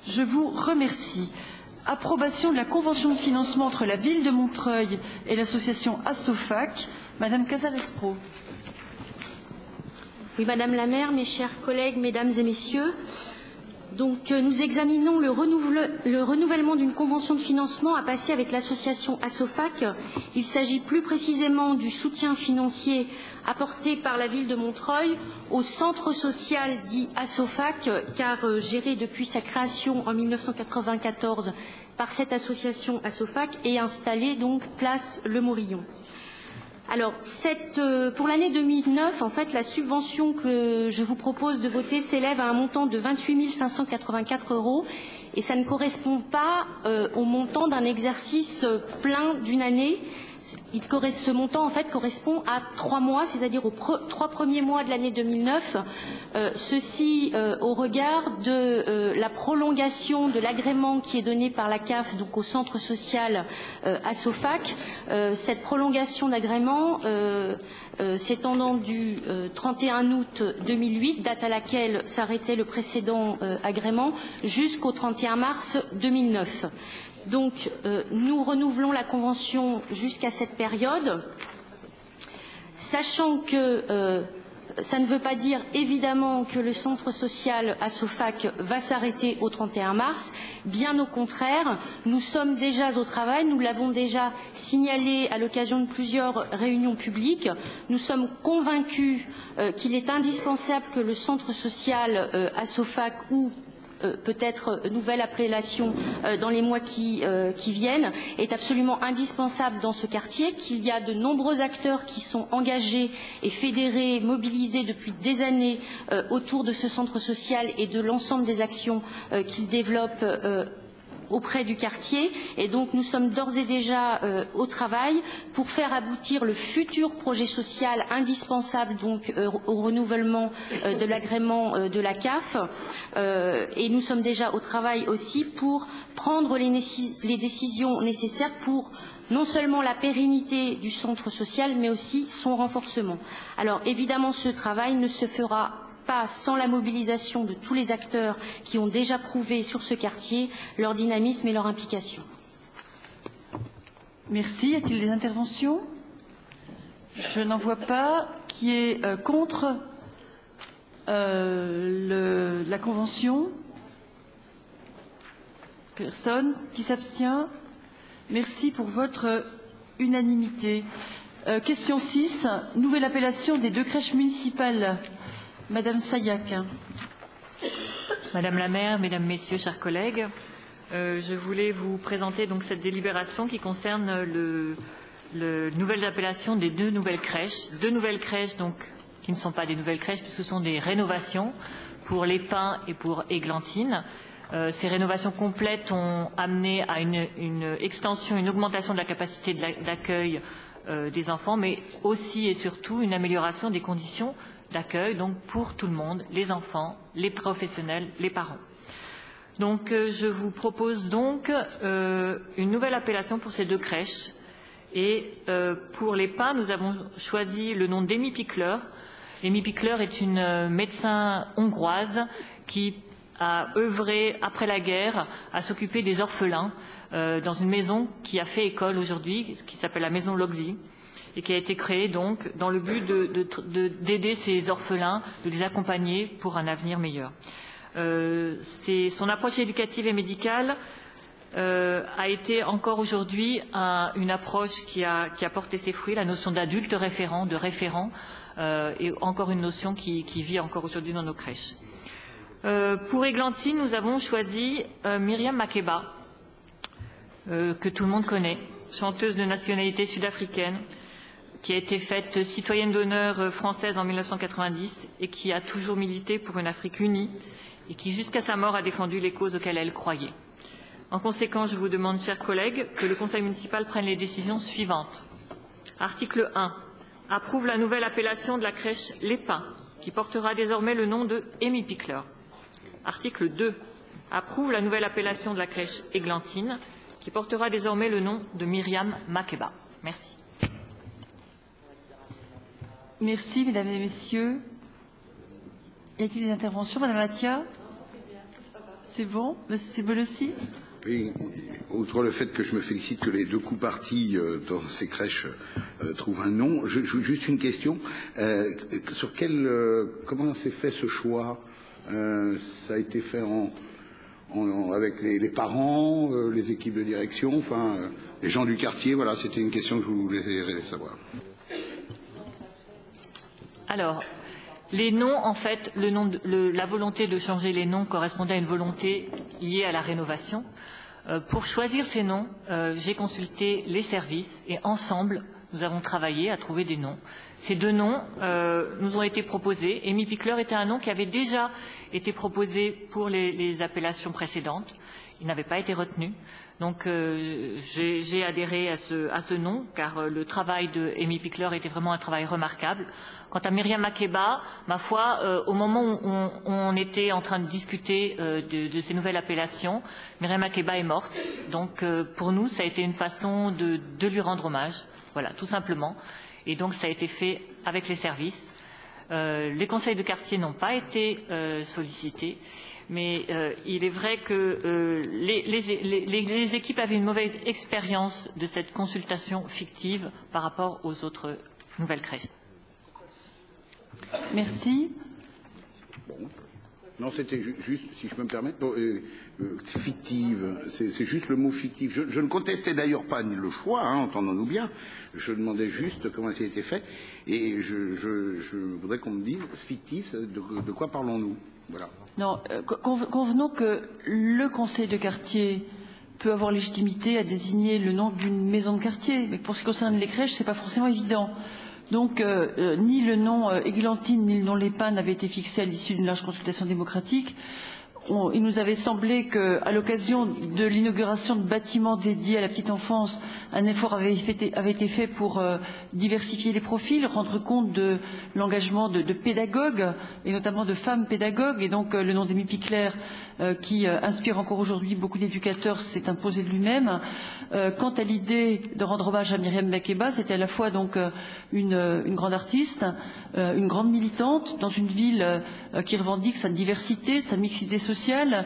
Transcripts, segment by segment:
Je vous remercie. Approbation de la convention de financement entre la ville de Montreuil et l'association ASOFAC. Madame Casal-Espro. Oui, Madame la maire, mes chers collègues, mesdames et messieurs. Donc, nous examinons le renouvellement d'une convention de financement à passer avec l'association ASOFAC. Il s'agit plus précisément du soutien financier apporté par la ville de Montreuil au centre social dit ASOFAC, car géré depuis sa création en 1994 par cette association ASOFAC et installé donc place Le Morillon. Alors, pour l'année 2009, en fait, la subvention que je vous propose de voter s'élève à un montant de 28 584 € et ça ne correspond pas au montant d'un exercice plein d'une année. Ce montant, en fait, correspond à 3 mois, c'est-à-dire aux 3 premiers mois de l'année 2009, ceci au regard de la prolongation de l'agrément qui est donné par la CAF donc au centre social ASOFAC. Cette prolongation d'agrément s'étendant du 31 août 2008, date à laquelle s'arrêtait le précédent agrément, jusqu'au 31 mars 2009. Donc, nous renouvelons la convention jusqu'à cette période, sachant que ça ne veut pas dire évidemment que le centre social ASOFAC va s'arrêter au 31 mars. Bien au contraire, nous sommes déjà au travail, nous l'avons déjà signalé à l'occasion de plusieurs réunions publiques. Nous sommes convaincus qu'il est indispensable que le centre social ASOFAC ou peut-être nouvelle appellation dans les mois qui viennent, est absolument indispensable dans ce quartier, qu'il y a de nombreux acteurs qui sont engagés et fédérés, mobilisés depuis des années autour de ce centre social et de l'ensemble des actions qu'il développe auprès du quartier, et donc nous sommes d'ores et déjà au travail pour faire aboutir le futur projet social indispensable donc au renouvellement de l'agrément de la CAF, et nous sommes déjà au travail aussi pour prendre les décisions nécessaires pour non seulement la pérennité du centre social, mais aussi son renforcement. Alors évidemment, ce travail ne se fera pas sans la mobilisation de tous les acteurs qui ont déjà prouvé sur ce quartier leur dynamisme et leur implication. Merci. Y a-t-il des interventions? Je n'en vois pas. Qui est contre la convention? Personne. Qui s'abstient? Merci pour votre unanimité. Question 6. Nouvelle appellation des 2 crèches municipales. Madame Sayac. Madame la maire, mesdames, messieurs, chers collègues, je voulais vous présenter donc cette délibération qui concerne le nouvelle appellation des 2 nouvelles crèches. 2 nouvelles crèches donc qui ne sont pas des nouvelles crèches puisque ce sont des rénovations pour Les Pins et pour Églantine. Ces rénovations complètes ont amené à une extension, une augmentation de la capacité d'accueil des enfants, mais aussi et surtout une amélioration des conditions d'accueil, donc pour tout le monde, les enfants, les professionnels, les parents. Donc je vous propose donc une nouvelle appellation pour ces 2 crèches. Et pour Les Pins, nous avons choisi le nom d'Amy Pickler. Amy Pickler est une médecin hongroise qui a œuvré après la guerre à s'occuper des orphelins dans une maison qui a fait école aujourd'hui, qui s'appelle la maison Loxy, et qui a été créée donc dans le but d'aider ces orphelins, de les accompagner pour un avenir meilleur. Son approche éducative et médicale a été encore aujourd'hui une approche qui a porté ses fruits, la notion d'adulte référent, de référent, et encore une notion qui vit encore aujourd'hui dans nos crèches. Pour Églantine, nous avons choisi Myriam Makeba, que tout le monde connaît, chanteuse de nationalité sud-africaine, qui a été faite citoyenne d'honneur française en 1990 et qui a toujours milité pour une Afrique unie et qui, jusqu'à sa mort, a défendu les causes auxquelles elle croyait. En conséquence, je vous demande, chers collègues, que le Conseil municipal prenne les décisions suivantes. Article 1. Approuve la nouvelle appellation de la crèche Les Pins, qui portera désormais le nom de Amy Pickler. Article 2. Approuve la nouvelle appellation de la crèche Églantine, qui portera désormais le nom de Myriam Makeba. Merci. Merci, mesdames et messieurs. Y a-t-il des interventions? Madame Atia. C'est bon, Monsieur Bolossi? Oui, outre le fait que je me félicite que les deux coups partis dans ces crèches trouvent un nom, juste une question. Sur comment s'est fait ce choix? Ça a été fait avec les parents, les équipes de direction, enfin les gens du quartier. Voilà, c'était une question que je voulais savoir. Alors, les noms, en fait, la volonté de changer les noms correspondait à une volonté liée à la rénovation. Pour choisir ces noms, j'ai consulté les services et ensemble, nous avons travaillé à trouver des noms. Ces deux noms nous ont été proposés. Amy Pickler était un nom qui avait déjà été proposé pour les appellations précédentes. Il n'avait pas été retenu. Donc j'ai adhéré à ce nom car le travail de Amy Pickler était vraiment un travail remarquable. Quant à Myriam Makeba, ma foi, au moment où on était en train de discuter de ces nouvelles appellations, Myriam Makeba est morte. Donc pour nous, ça a été une façon de lui rendre hommage. Voilà, tout simplement. Et donc ça a été fait avec les services. Les conseils de quartier n'ont pas été sollicités. Mais il est vrai que les équipes avaient une mauvaise expérience de cette consultation fictive par rapport aux autres nouvelles crèches. Merci. Bon. Non, c'était juste, si je peux me permettre, c'est fictive, c'est juste le mot fictif. Je ne contestais d'ailleurs pas le choix, entendons-nous bien. Je demandais juste comment ça a été fait. Et je voudrais qu'on me dise, fictif, de quoi parlons-nous? Voilà. Non, convenons que le conseil de quartier peut avoir légitimité à désigner le nom d'une maison de quartier, mais pour ce qui concerne les crèches, c'est pas forcément évident. Donc, ni le nom Églantine ni le nom Lépin n'avaient été fixés à l'issue d'une large consultation démocratique. Il nous avait semblé qu'à l'occasion de l'inauguration de bâtiments dédiés à la petite enfance, un effort avait été fait pour diversifier les profils, rendre compte de l'engagement de pédagogues, et notamment de femmes pédagogues. Et donc le nom d'Amy Pickler, qui inspire encore aujourd'hui beaucoup d'éducateurs, s'est imposé de lui-même. Quant à l'idée de rendre hommage à Myriam Makeba, c'était à la fois donc une grande artiste, une grande militante dans une ville qui revendique sa diversité, sa mixité sociale,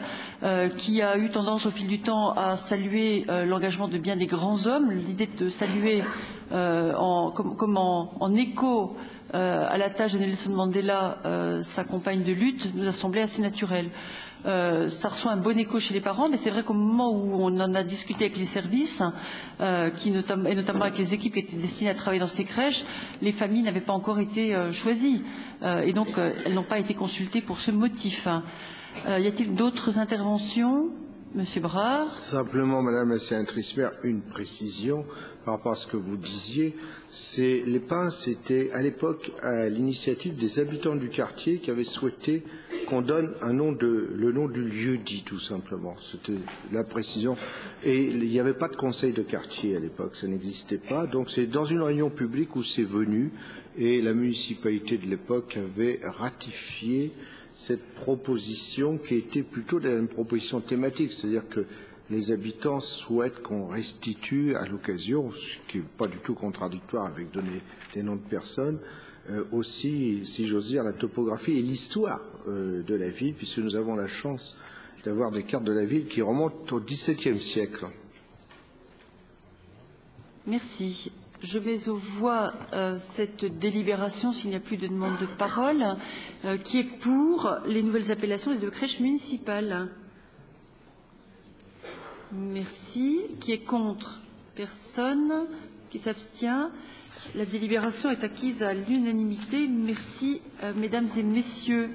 qui a eu tendance au fil du temps à saluer l'engagement de bien des grands hommes. L'idée de saluer en écho à la tâche de Nelson Mandela sa compagne de lutte nous a semblé assez naturel. Ça reçoit un bon écho chez les parents, mais c'est vrai qu'au moment où on en a discuté avec les services, et notamment avec les équipes qui étaient destinées à travailler dans ces crèches, les familles n'avaient pas encore été choisies, et donc elles n'ont pas été consultées pour ce motif. Y a-t-il d'autres interventions? Monsieur Brard. Simplement, Madame la sénatrice Maire, une précision par rapport à ce que vous disiez. Les pins, c'était à l'époque à l'initiative des habitants du quartier qui avaient souhaité qu'on donne le nom du lieu dit, tout simplement. C'était la précision. Et il n'y avait pas de conseil de quartier à l'époque, ça n'existait pas. Donc c'est dans une réunion publique où c'est venu, et la municipalité de l'époque avait ratifié cette proposition qui était plutôt une proposition thématique, c'est-à-dire que les habitants souhaitent qu'on restitue à l'occasion, ce qui n'est pas du tout contradictoire avec donner des noms de personnes, aussi, si j'ose dire, la topographie et l'histoire de la ville, puisque nous avons la chance d'avoir des cartes de la ville qui remontent au XVIIe siècle. Merci. Je mets aux voix cette délibération, s'il n'y a plus de demande de parole, qui est pour les nouvelles appellations des deux crèches municipales. Merci. Qui est contre? Personne. Qui s'abstient? La délibération est acquise à l'unanimité. Merci, mesdames et messieurs.